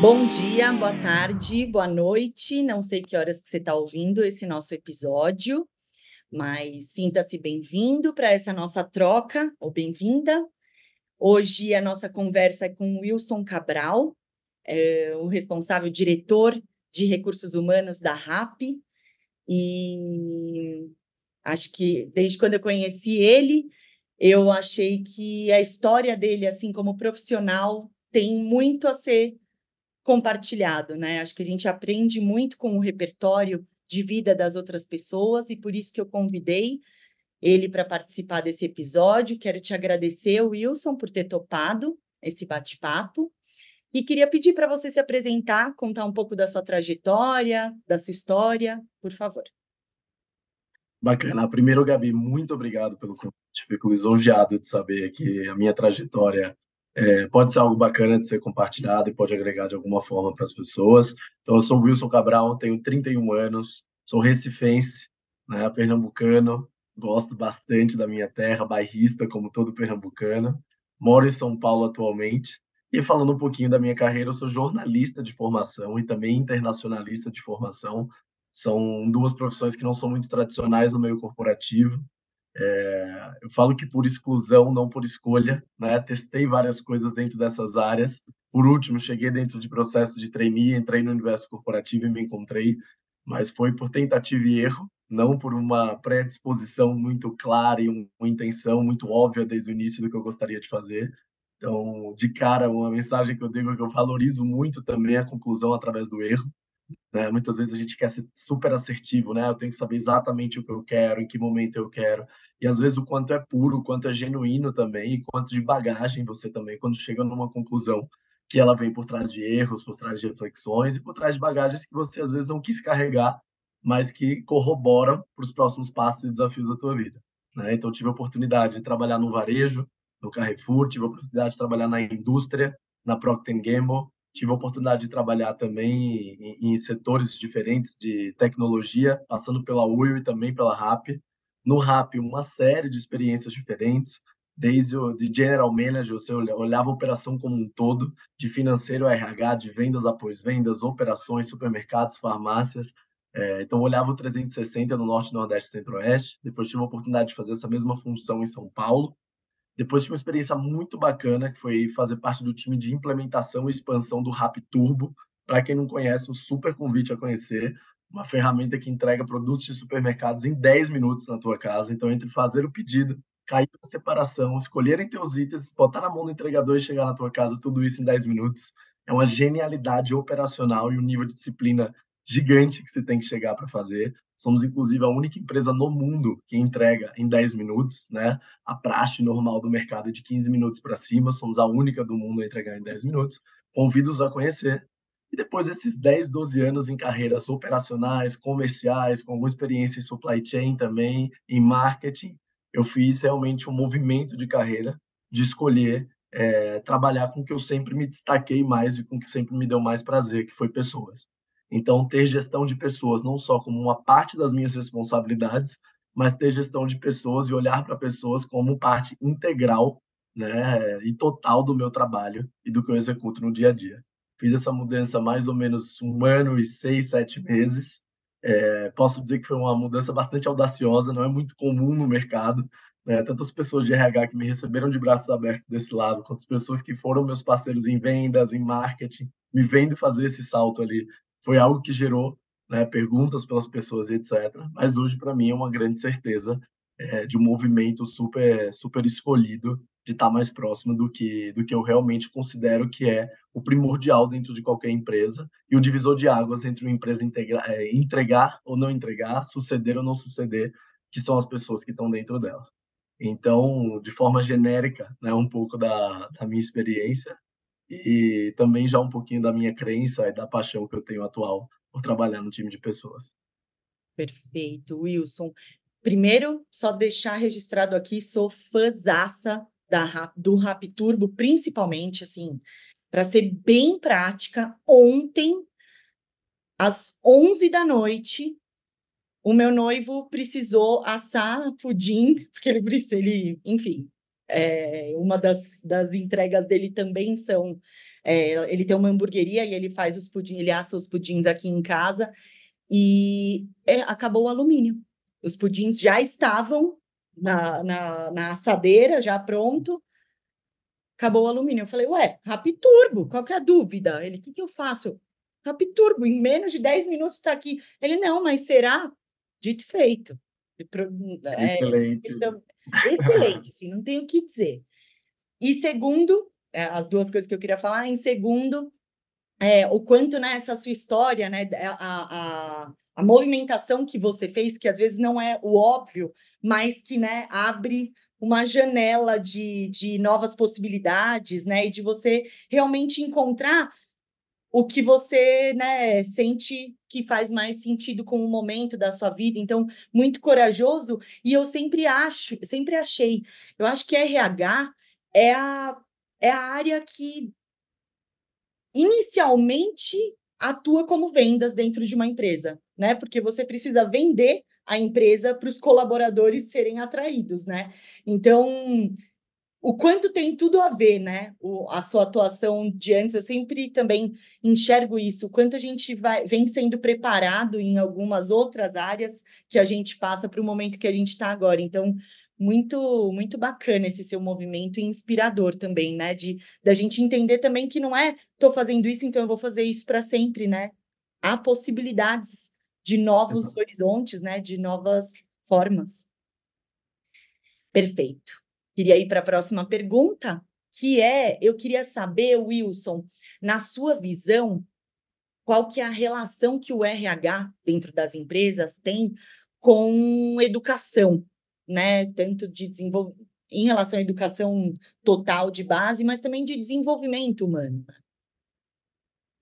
Bom dia, boa tarde, boa noite. Não sei que horas que você está ouvindo esse nosso episódio, mas sinta-se bem-vindo para essa nossa troca, ou bem-vinda. Hoje a nossa conversa é com o Wilson Cabral, o responsável diretor de recursos humanos da RAP, e acho que desde quando eu conheci ele, eu achei que a história dele, assim como profissional, tem muito a ser compartilhado, né? Acho que a gente aprende muito com o repertório de vida das outras pessoas e por isso que eu convidei ele para participar desse episódio. Quero te agradecer, Wilson, por ter topado esse bate-papo e queria pedir para você se apresentar, contar um pouco da sua trajetória, da sua história, por favor. Bacana. Primeiro, Gabi, muito obrigado pelo convite. Fico lisonjeado de saber que a minha trajetória pode ser algo bacana de ser compartilhado e pode agregar de alguma forma para as pessoas. Então, eu sou o Wilson Cabral, tenho 31 anos, sou recifense, né, pernambucano, gosto bastante da minha terra, bairrista como todo pernambucano. Moro em São Paulo atualmente. E falando um pouquinho da minha carreira, eu sou jornalista de formação e também internacionalista de formação. São duas profissões que não são muito tradicionais no meio corporativo. Eu falo que por exclusão, não por escolha, né? Testei várias coisas dentro dessas áreas. Por último, cheguei dentro de processo de trainee, entrei no universo corporativo e me encontrei, mas foi por tentativa e erro, não por uma predisposição muito clara e uma intenção muito óbvia desde o início do que eu gostaria de fazer. Então, de cara, uma mensagem que eu digo é que eu valorizo muito também a conclusão através do erro, né? Muitas vezes a gente quer ser super assertivo, né? Eu tenho que saber exatamente o que eu quero, em que momento eu quero. E às vezes o quanto é puro, o quanto é genuíno também, e quanto de bagagem você também, quando chega numa conclusão que ela vem por trás de erros, por trás de reflexões e por trás de bagagens que você às vezes não quis carregar, mas que corroboram para os próximos passos e desafios da tua vida, né? Então, eu tive a oportunidade de trabalhar no varejo, no Carrefour, tive a oportunidade de trabalhar na indústria, na Procter Gamble, tive a oportunidade de trabalhar também em setores diferentes de tecnologia, passando pela Will e também pela RAP. No RAP, uma série de experiências diferentes, desde o de general manager, você olhava a operação como um todo, de financeiro a RH, de vendas a pós-vendas, operações, supermercados, farmácias. Então, eu olhava o 360 no Norte, Nordeste e Centro-Oeste. Depois tive a oportunidade de fazer essa mesma função em São Paulo. Depois tive uma experiência muito bacana, que foi fazer parte do time de implementação e expansão do Rap Turbo. Para quem não conhece, um super convite a conhecer. Uma ferramenta que entrega produtos de supermercados em 10 minutos na tua casa. Então, entre fazer o pedido, cair a separação, escolherem teus itens, botar na mão do entregador e chegar na tua casa, tudo isso em 10 minutos. É uma genialidade operacional e um nível de disciplina gigante que você tem que chegar para fazer. Somos, inclusive, a única empresa no mundo que entrega em 10 minutos, né? A praxe normal do mercado é de 15 minutos para cima, somos a única do mundo a entregar em 10 minutos. Convido-os a conhecer. E depois desses 10, 12 anos em carreiras operacionais, comerciais, com alguma experiência em supply chain também, em marketing, eu fiz realmente um movimento de carreira de escolher trabalhar com o que eu sempre me destaquei mais e com o que sempre me deu mais prazer, que foi pessoas. Então, ter gestão de pessoas não só como uma parte das minhas responsabilidades, mas ter gestão de pessoas e olhar para pessoas como parte integral, né, e total do meu trabalho e do que eu executo no dia a dia. Fiz essa mudança há mais ou menos 1 ano e 6, 7 meses. Posso dizer que foi uma mudança bastante audaciosa, não é muito comum no mercado, né? Tantas pessoas de RH que me receberam de braços abertos desse lado, quanto as pessoas que foram meus parceiros em vendas, em marketing, me vendo fazer esse salto ali. Foi algo que gerou, né, perguntas pelas pessoas, etc. Mas hoje, para mim, é uma grande certeza de um movimento super, super escolhido de estar mais próximo do que eu realmente considero que é o primordial dentro de qualquer empresa e o divisor de águas entre uma empresa entregar ou não entregar, suceder ou não suceder, que são as pessoas que estão dentro dela. Então, de forma genérica, né, um pouco da minha experiência e também já um pouquinho da minha crença e da paixão que eu tenho atual por trabalhar no time de pessoas. Perfeito, Wilson. Primeiro, só deixar registrado aqui, sou fãzaça do Rap Turbo, principalmente, assim, para ser bem prática, ontem, às 11 da noite, o meu noivo precisou assar pudim, porque enfim, uma das entregas dele também são Ele tem uma hamburgueria e ele faz os pudim, ele assa os pudins aqui em casa e acabou o alumínio. Os pudins já estavam na assadeira, já pronto, acabou o alumínio. Eu falei, ué, Rapturbo, qual que é a dúvida? Ele, o que eu faço? Rapturbo, em menos de 10 minutos está aqui. Ele, não, mas será? Dito e feito. Excelente. Excelente, assim, não tenho o que dizer. E segundo, as duas coisas que eu queria falar, em segundo, o quanto, né, essa sua história, né, a movimentação que você fez, que às vezes não é o óbvio, mas que, né, abre uma janela de novas possibilidades, né, e de você realmente encontrar o que você, né, sente que faz mais sentido com o momento da sua vida. Então, muito corajoso. E eu sempre achei, eu acho que RH é a área que inicialmente atua como vendas dentro de uma empresa, né? Porque você precisa vender a empresa para os colaboradores serem atraídos, né? Então, o quanto tem tudo a ver, né? A sua atuação de antes, eu sempre também enxergo isso, o quanto a gente vem sendo preparado em algumas outras áreas que a gente passa para o momento que a gente está agora. Então, muito, muito bacana esse seu movimento e inspirador também, né? Da gente entender também que não é estou fazendo isso, então eu vou fazer isso para sempre, né? Há possibilidades de novos Exato. horizontes, né? De novas formas. Perfeito. Queria ir para a próxima pergunta, eu queria saber, Wilson, na sua visão, qual que é a relação que o RH dentro das empresas tem com educação, né? Tanto de desenvolvimento, em relação à educação total de base, mas também de desenvolvimento humano.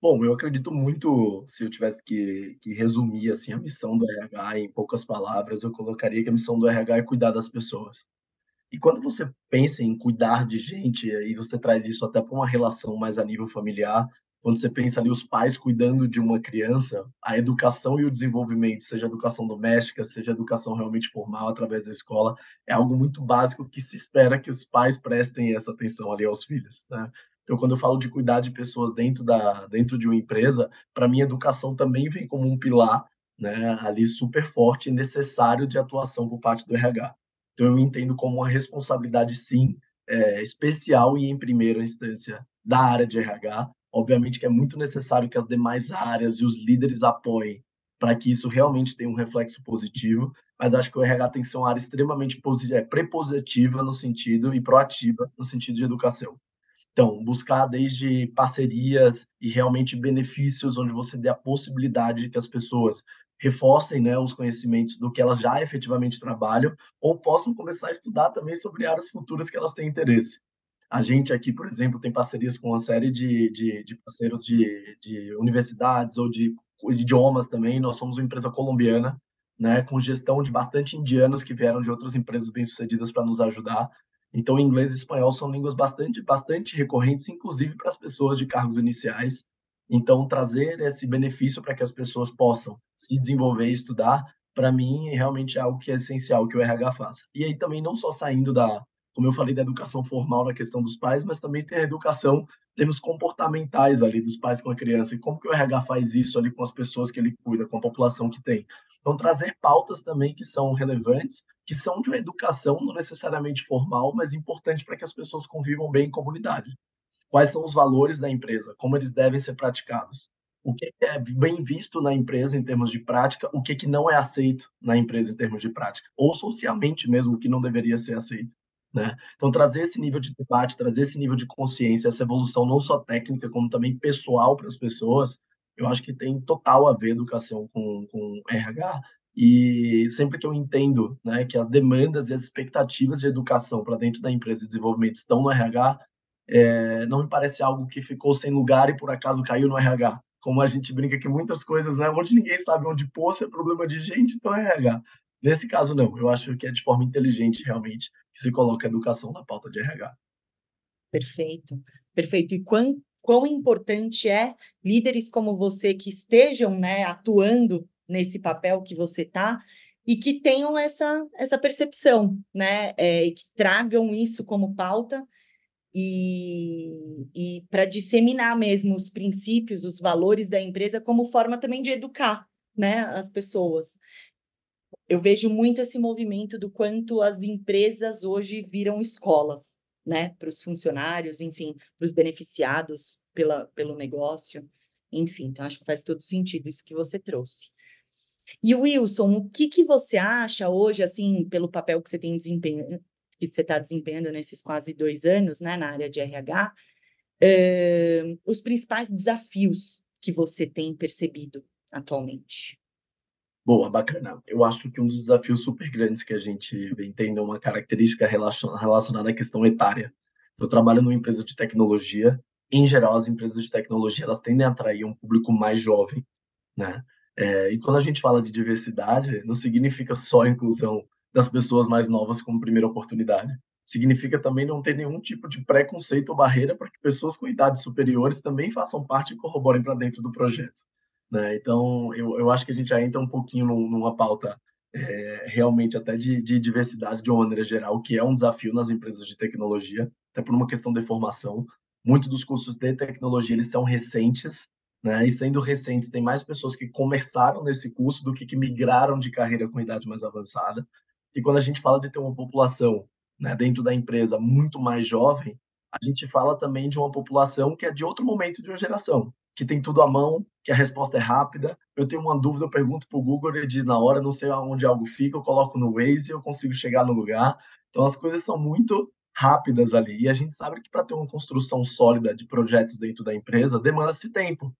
Bom, eu acredito muito, se eu tivesse que resumir, assim, a missão do RH em poucas palavras, eu colocaria que a missão do RH é cuidar das pessoas. E quando você pensa em cuidar de gente, e você traz isso até para uma relação mais a nível familiar, quando você pensa ali os pais cuidando de uma criança, a educação e o desenvolvimento, seja educação doméstica, seja educação realmente formal através da escola, é algo muito básico que se espera que os pais prestem essa atenção ali aos filhos, né. Então quando eu falo de cuidar de pessoas dentro de uma empresa, para mim educação também vem como um pilar, né, ali super forte e necessário de atuação por parte do RH. Então eu entendo como uma responsabilidade sim, especial e em primeira instância da área de RH. Obviamente que é muito necessário que as demais áreas e os líderes apoiem para que isso realmente tenha um reflexo positivo, mas acho que o RH tem que ser uma área extremamente prepositiva no sentido e proativa no sentido de educação. Então, buscar desde parcerias e realmente benefícios onde você dê a possibilidade de que as pessoas reforcem, né, os conhecimentos do que elas já efetivamente trabalham ou possam começar a estudar também sobre áreas futuras que elas têm interesse. A gente aqui, por exemplo, tem parcerias com uma série de parceiros de universidades ou de idiomas também. Nós somos uma empresa colombiana, né, com gestão de bastante indianos que vieram de outras empresas bem-sucedidas para nos ajudar. Então, inglês e espanhol são línguas bastante recorrentes, inclusive para as pessoas de cargos iniciais. Então, trazer esse benefício para que as pessoas possam se desenvolver e estudar, para mim, realmente é algo que é essencial que o RH faça. E aí também não só saindo como eu falei, da educação formal na questão dos pais, mas também tem a educação, termos comportamentais ali dos pais com a criança e como que o RH faz isso ali com as pessoas que ele cuida, com a população que tem. Então, trazer pautas também que são relevantes, que são de uma educação não necessariamente formal, mas importante para que as pessoas convivam bem em comunidade. Quais são os valores da empresa? Como eles devem ser praticados? O que é bem visto na empresa em termos de prática? O que não é aceito na empresa em termos de prática? Ou socialmente mesmo, o que não deveria ser aceito, né? Então, trazer esse nível de debate, trazer esse nível de consciência, essa evolução não só técnica, como também pessoal para as pessoas, eu acho que tem total a ver educação com RH. E sempre que eu entendo, né, que as demandas e as expectativas de educação para dentro da empresa de desenvolvimento estão no RH, não me parece algo que ficou sem lugar e por acaso caiu no RH. Como a gente brinca que muitas coisas, né, onde ninguém sabe onde pôr, se é problema de gente, então é RH. Nesse caso, não. Eu acho que é de forma inteligente, realmente, que se coloca a educação na pauta de RH. Perfeito, perfeito. E quão importante é líderes como você que estejam, né, atuando nesse papel que você está e que tenham essa percepção, né, e que tragam isso como pauta e para disseminar mesmo os princípios, os valores da empresa como forma também de educar, né, as pessoas. Eu vejo muito esse movimento do quanto as empresas hoje viram escolas, né, para os funcionários, enfim, para os beneficiados pelo negócio, enfim, então acho que faz todo sentido isso que você trouxe. E Wilson, o que você acha hoje, assim, pelo papel que você tem que você está desempenhando nesses quase 2 anos, né, na área de RH, os principais desafios que você tem percebido atualmente? Boa, bacana. Eu acho que um dos desafios super grandes que a gente vem tendo é uma característica relacionada à questão etária. Eu trabalho numa empresa de tecnologia. Em geral, as empresas de tecnologia elas tendem a atrair um público mais jovem, né? E quando a gente fala de diversidade, não significa só a inclusão das pessoas mais novas como primeira oportunidade. Significa também não ter nenhum tipo de preconceito ou barreira para que pessoas com idades superiores também façam parte e corroborem para dentro do projeto, né? Então, eu acho que a gente já entra um pouquinho numa pauta realmente até de diversidade de uma maneira geral, que é um desafio nas empresas de tecnologia, até por uma questão de formação. Muitos dos cursos de tecnologia eles são recentes, né? E sendo recentes, tem mais pessoas que começaram nesse curso do que migraram de carreira com idade mais avançada. E quando a gente fala de ter uma população, né, dentro da empresa muito mais jovem, a gente fala também de uma população que é de outro momento de uma geração, que tem tudo à mão, que a resposta é rápida. Eu tenho uma dúvida, eu pergunto para o Google, ele diz na hora, não sei onde algo fica, eu coloco no Waze e eu consigo chegar no lugar. Então as coisas são muito rápidas ali. E a gente sabe que para ter uma construção sólida de projetos dentro da empresa, demanda-se tempo.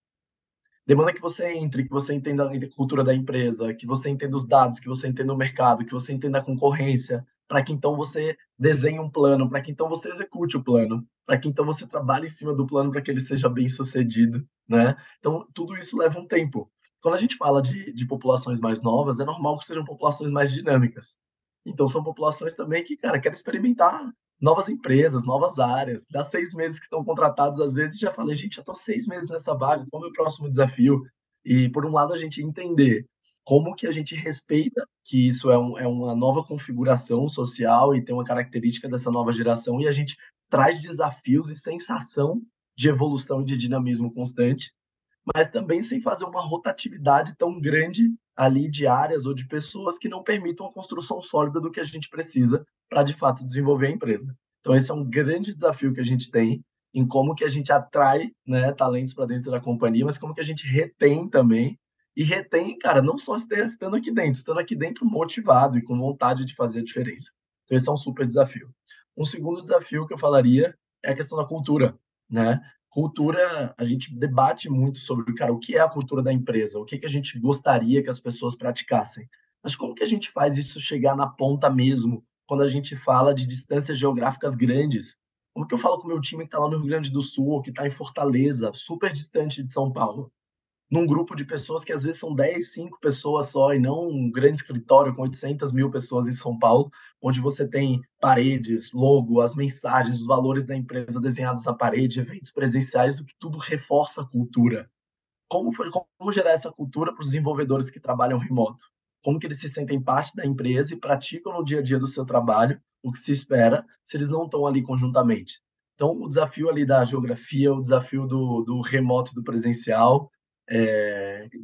Demanda que você entre, que você entenda a cultura da empresa, que você entenda os dados, que você entenda o mercado, que você entenda a concorrência, para que então você desenhe um plano, para que então você execute o plano, para que então você trabalhe em cima do plano para que ele seja bem sucedido, né? Então, tudo isso leva um tempo. Quando a gente fala de populações mais novas, é normal que sejam populações mais dinâmicas. Então, são populações também que, cara, querem experimentar novas empresas, novas áreas. Dá 6 meses que estão contratados, às vezes, já falei, gente, já estou 6 meses nessa vaga, qual é o meu próximo desafio? E, por um lado, a gente entender como que a gente respeita que isso é uma nova configuração social e tem uma característica dessa nova geração, e a gente traz desafios e sensação de evolução e de dinamismo constante, mas também sem fazer uma rotatividade tão grande ali de áreas ou de pessoas que não permitam a construção sólida do que a gente precisa para, de fato, desenvolver a empresa. Então, esse é um grande desafio que a gente tem em como que a gente atrai, né, talentos para dentro da companhia, mas como que a gente retém também. E retém, cara, não só estando aqui dentro motivado e com vontade de fazer a diferença. Então, esse é um super desafio. Um segundo desafio que eu falaria é a questão da cultura, né? Cultura, a gente debate muito sobre, cara, o que é a cultura da empresa, o que que a gente gostaria que as pessoas praticassem. Mas como que a gente faz isso chegar na ponta mesmo, quando a gente fala de distâncias geográficas grandes? Como que eu falo com o meu time que está lá no Rio Grande do Sul, ou que está em Fortaleza, super distante de São Paulo? Num grupo de pessoas que às vezes são 10, 5 pessoas só, e não um grande escritório com 800 mil pessoas em São Paulo, onde você tem paredes, logo, as mensagens, os valores da empresa desenhados na parede, eventos presenciais, o que tudo reforça a cultura. Como gerar essa cultura para os desenvolvedores que trabalham remoto? Como que eles se sentem parte da empresa e praticam no dia a dia do seu trabalho o que se espera se eles não estão ali conjuntamente? Então, o desafio ali da geografia, o desafio do remoto e do presencial,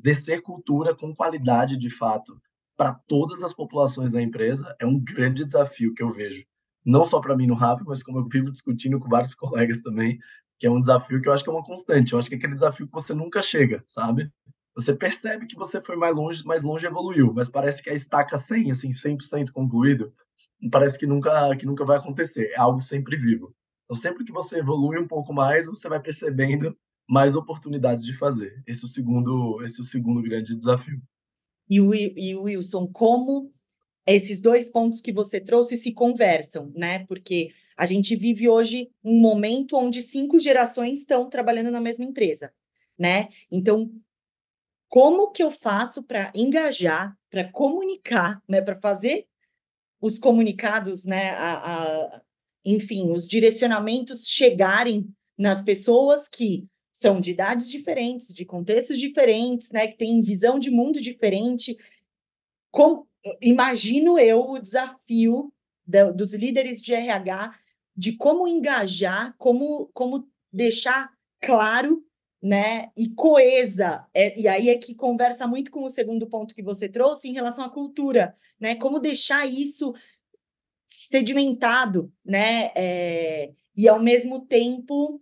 descer cultura com qualidade de fato para todas as populações da empresa é um grande desafio que eu vejo. Não só para mim no RAP, mas como eu vivo discutindo com vários colegas também, que é um desafio que eu acho que é uma constante. Eu acho que é aquele desafio que você nunca chega, sabe? Você percebe que você foi mais longe evoluiu, mas parece que a estaca 100, assim, 100% concluído, parece que nunca vai acontecer. É algo sempre vivo. Então, sempre que você evolui um pouco mais, você vai percebendo mais oportunidades de fazer. Esse é o segundo grande desafio. E Wilson, como esses dois pontos que você trouxe se conversam, né? Porque a gente vive hoje um momento onde 5 gerações estão trabalhando na mesma empresa, né? Então, como que eu faço para engajar, para comunicar, né? Para fazer os comunicados, né? Enfim, os direcionamentos chegarem nas pessoas que são de idades diferentes, de contextos diferentes, né? Que têm visão de mundo diferente. Imagino eu o desafio dos líderes de RH de como engajar, como deixar claro, né, e coesa. E aí é que conversa muito com o segundo ponto que você trouxe em relação à cultura, né? Como deixar isso sedimentado, né? E ao mesmo tempo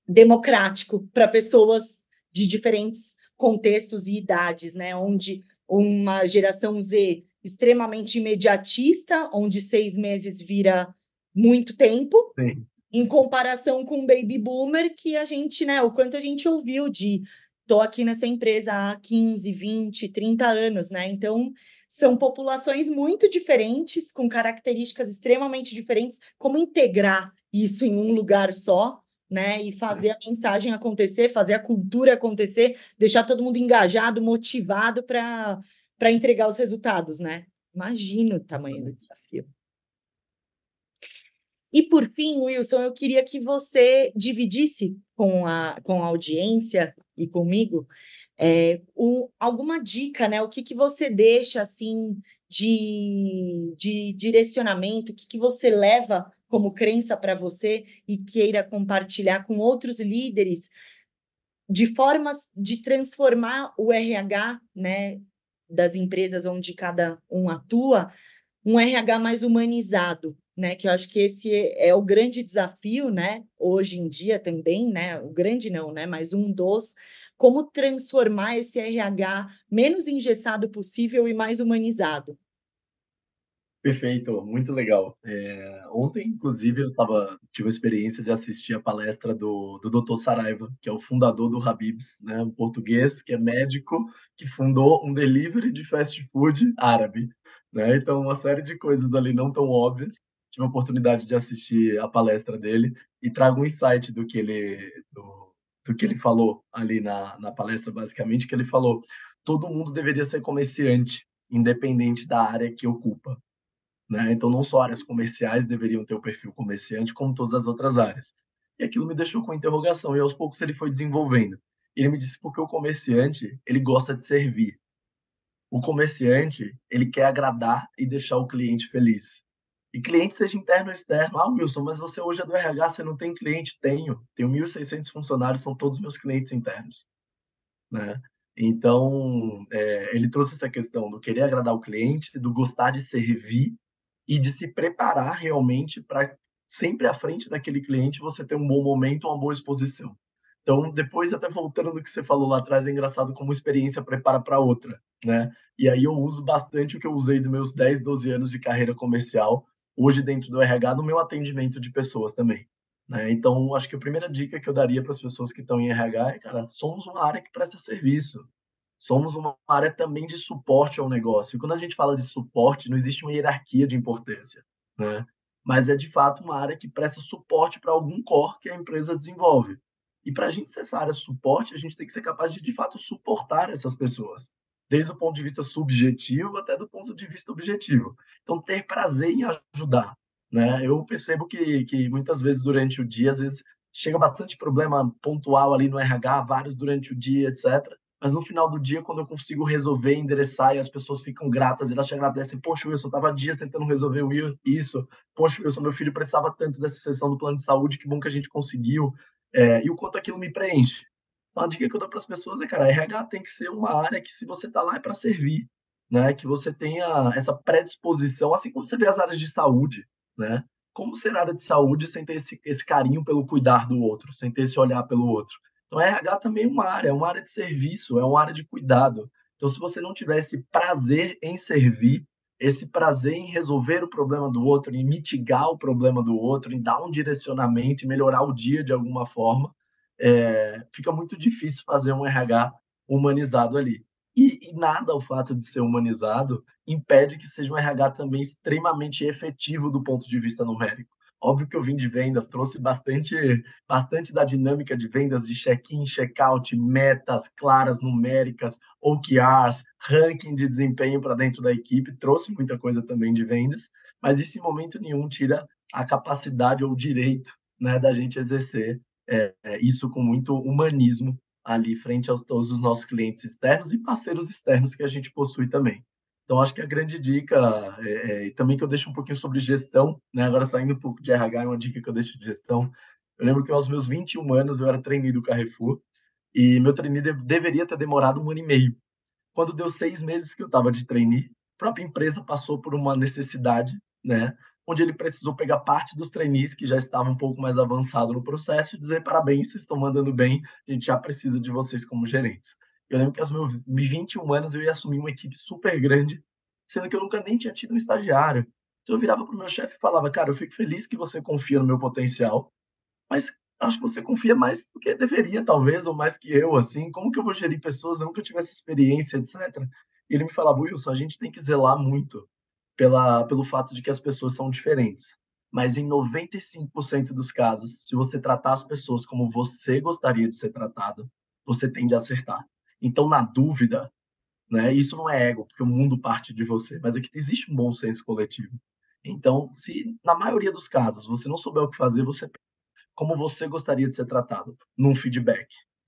democrático para pessoas de diferentes contextos e idades, né? Onde uma geração Z extremamente imediatista, onde 6 meses vira muito tempo, Sim. em comparação com o baby boomer, que a gente, né, o quanto a gente ouviu de tô aqui nessa empresa há 15, 20, 30 anos, né? Então, são populações muito diferentes, com características extremamente diferentes. Como integrar isso em um lugar só, né? E fazer a mensagem acontecer, fazer a cultura acontecer, deixar todo mundo engajado, motivado para entregar os resultados, né? Imagina o tamanho do desafio. E por fim, Wilson, eu queria que você dividisse com a audiência e comigo alguma dica, né? O que você deixa assim de direcionamento, o que você leva como crença para você e queira compartilhar com outros líderes de formas de transformar o RH, né, das empresas onde cada um atua, um RH mais humanizado, né? Que eu acho que esse é o grande desafio, né? Hoje em dia também, né? O grande não, né? Mas um dos como transformar esse RH menos engessado possível e mais humanizado. Perfeito, muito legal. Ontem, inclusive, tive a experiência de assistir a palestra do Dr. Saraiva, que é o fundador do Habib's, né, um português que é médico, que fundou um delivery de fast food árabe, né? Então, uma série de coisas ali não tão óbvias. Tive a oportunidade de assistir a palestra dele e trago um insight do que ele falou ali na palestra, basicamente, que ele falou: todo mundo deveria ser comerciante, independente da área que ocupa, né? Então, não só áreas comerciais deveriam ter o perfil comerciante, como todas as outras áreas. E aquilo me deixou com interrogação, e aos poucos ele foi desenvolvendo. Ele me disse porque o comerciante, ele gosta de servir. O comerciante, ele quer agradar e deixar o cliente feliz. E cliente seja interno ou externo. Ah, Wilson, mas você hoje é do RH, você não tem cliente? Tenho 1.600 funcionários, são todos meus clientes internos, né? Então, ele trouxe essa questão do querer agradar o cliente, do gostar de servir e de se preparar realmente para sempre à frente daquele cliente você ter um bom momento, uma boa exposição. Então, depois, até voltando do que você falou lá atrás, é engraçado como experiência prepara para outra, né? E aí eu uso bastante o que eu usei dos meus 10, 12 anos de carreira comercial, hoje dentro do RH, no meu atendimento de pessoas também, né? Então, acho que a primeira dica que eu daria para as pessoas que estão em RH é, cara, somos uma área que presta serviço. Somos uma área também de suporte ao negócio. E quando a gente fala de suporte, não existe uma hierarquia de importância, né? Mas é de fato uma área que presta suporte para algum core que a empresa desenvolve. E para a gente ser essa área de suporte, a gente tem que ser capaz de fato suportar essas pessoas, desde o ponto de vista subjetivo até do ponto de vista objetivo. Então, ter prazer em ajudar, né? Eu percebo que muitas vezes durante o dia, às vezes chega bastante problema pontual ali no RH, vários durante o dia, etc. Mas no final do dia, quando eu consigo resolver, endereçar e as pessoas ficam gratas, elas te agradecem: poxa, Wilson, eu estava dias tentando resolver isso. Poxa, Wilson, meu filho precisava tanto dessa sessão do plano de saúde, que bom que a gente conseguiu. E o quanto aquilo me preenche. Então, a dica que eu dou para as pessoas é, cara, RH tem que ser uma área que, se você está lá, é para servir, né? Que você tenha essa predisposição, assim como você vê as áreas de saúde, né? Como ser área de saúde sem ter esse carinho pelo cuidar do outro, sem ter esse olhar pelo outro? Então, RH também é uma área de serviço, é uma área de cuidado. Então, se você não tiver esse prazer em servir, esse prazer em resolver o problema do outro, em mitigar o problema do outro, em dar um direcionamento, em melhorar o dia de alguma forma, fica muito difícil fazer um RH humanizado ali. E nada, o fato de ser humanizado impede que seja um RH também extremamente efetivo do ponto de vista numérico. Óbvio que eu vim de vendas, trouxe bastante da dinâmica de vendas, de check-in, check-out, metas claras, numéricas, OKRs, ranking de desempenho para dentro da equipe, trouxe muita coisa também de vendas, mas isso em momento nenhum tira a capacidade ou o direito, né, da gente exercer isso com muito humanismo ali frente a todos os nossos clientes externos e parceiros externos que a gente possui também. Então, acho que a grande dica, e também que eu deixo um pouquinho sobre gestão, né? Agora saindo um pouco de RH, é uma dica que eu deixo de gestão. Eu lembro que aos meus 21 anos eu era trainee do Carrefour e meu trainee deveria ter demorado 1 ano e meio. Quando deu 6 meses que eu estava de trainee, a própria empresa passou por uma necessidade, né? Onde ele precisou pegar parte dos trainees que já estavam um pouco mais avançado no processo e dizer parabéns, vocês estão mandando bem, a gente já precisa de vocês como gerentes. Eu lembro que aos meus 21 anos eu ia assumir uma equipe super grande, sendo que eu nunca nem tinha tido um estagiário. Então eu virava para o meu chefe e falava, cara, eu fico feliz que você confia no meu potencial, mas acho que você confia mais do que deveria, talvez, ou mais que eu, assim. Como que eu vou gerir pessoas? Eu nunca tive essa experiência, etc. E ele me falava, Wilson, a gente tem que zelar muito pelo fato de que as pessoas são diferentes. Mas em 95% dos casos, se você tratar as pessoas como você gostaria de ser tratado, você tende a acertar. Então, na dúvida, né, isso não é ego, porque o mundo parte de você, mas é que existe um bom senso coletivo. Então, se na maioria dos casos você não souber o que fazer, você como você gostaria de ser tratado num feedback,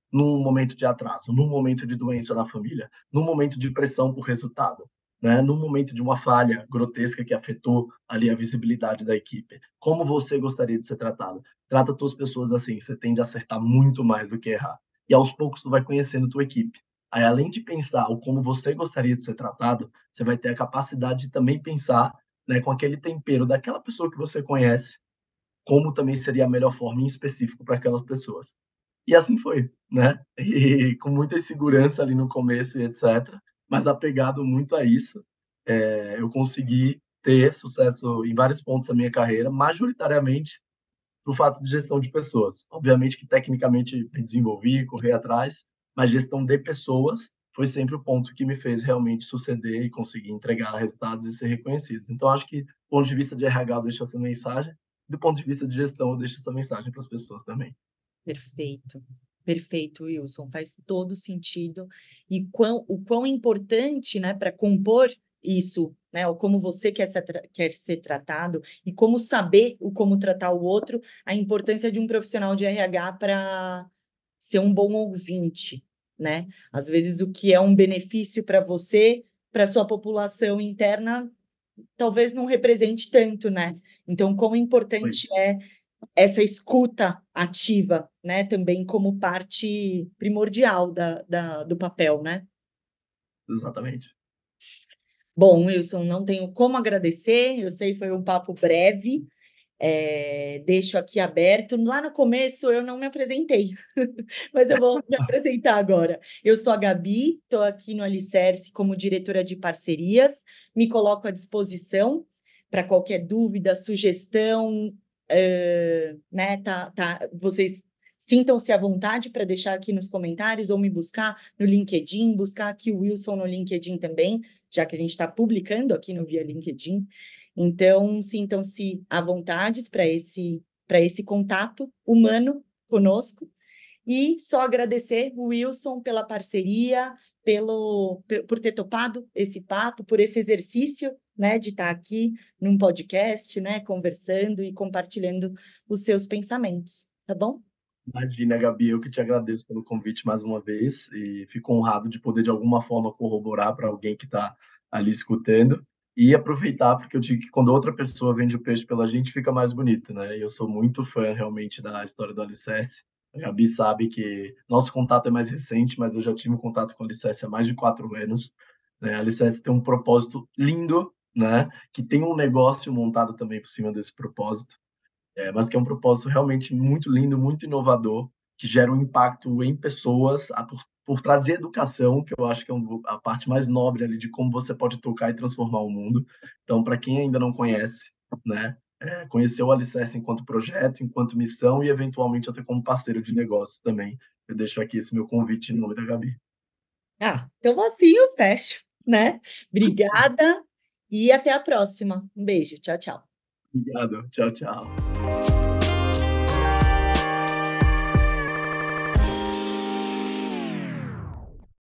num momento de atraso, num momento de doença na família, num momento de pressão por resultado, né? Num momento de uma falha grotesca que afetou ali a visibilidade da equipe. Como você gostaria de ser tratado? Trata as tuas pessoas assim, você tende a acertar muito mais do que errar. E aos poucos tu vai conhecendo tua equipe. Aí, além de pensar o como você gostaria de ser tratado, você vai ter a capacidade de também pensar, né, com aquele tempero daquela pessoa que você conhece, como também seria a melhor forma em específico para aquelas pessoas. E assim foi, né? E com muita insegurança ali no começo e etc, mas apegado muito a isso, eu consegui ter sucesso em vários pontos da minha carreira, majoritariamente pro fato de gestão de pessoas. Obviamente que tecnicamente me desenvolvi, corri atrás, mas gestão de pessoas foi sempre o ponto que me fez realmente suceder e conseguir entregar resultados e ser reconhecidos. Então acho que, do ponto de vista de RH, eu deixo essa mensagem, do ponto de vista de gestão, eu deixo essa mensagem para as pessoas também. Perfeito, perfeito, Wilson, faz todo sentido. E o quão importante, né, para compor isso, né, ou como você quer ser tratado, e como saber o como tratar o outro, a importância de um profissional de RH para ser um bom ouvinte, né? Às vezes o que é um benefício para você, para sua população interna, talvez não represente tanto, né? Então, quão Foi, importante é essa escuta ativa, né, também como parte primordial do papel, né? exatamente. Bom, Wilson, não tenho como agradecer, eu sei que foi um papo breve, deixo aqui aberto. Lá no começo eu não me apresentei, mas eu vou me apresentar agora. Eu sou a Gabi, estou aqui no Alicerce como diretora de parcerias, me coloco à disposição para qualquer dúvida, sugestão, né? Vocês sintam-se à vontade para deixar aqui nos comentários ou me buscar no LinkedIn, buscar aqui o Wilson no LinkedIn também, já que a gente está publicando aqui no Via LinkedIn. Então, sintam-se à vontade para esse contato humano conosco. E só agradecer o Wilson pela parceria, por ter topado esse papo, por esse exercício, né, de estar aqui num podcast, né, conversando e compartilhando os seus pensamentos, tá bom? Imagina, Gabi, eu que te agradeço pelo convite mais uma vez e fico honrado de poder, de alguma forma, corroborar para alguém que está ali escutando e aproveitar, porque eu digo que quando outra pessoa vende o peixe pela gente, fica mais bonito, né? E eu sou muito fã, realmente, da história do Alicerce. A Gabi sabe que nosso contato é mais recente, mas eu já tive um contato com o Alicerce há mais de 4 anos. Né? A Alicerce tem um propósito lindo, né? Que tem um negócio montado também por cima desse propósito, mas que é um propósito realmente muito lindo, muito inovador, que gera um impacto em pessoas, por trazer educação, que eu acho que é a parte mais nobre ali de como você pode tocar e transformar o mundo. Então, para quem ainda não conhece, né, conhecer o Alicerce enquanto projeto, enquanto missão e, eventualmente, até como parceiro de negócios também. Eu deixo aqui esse meu convite em nome da Gabi. Então assim eu fecho, né? Obrigada e até a próxima. Um beijo, tchau, tchau. Obrigado. Tchau, tchau.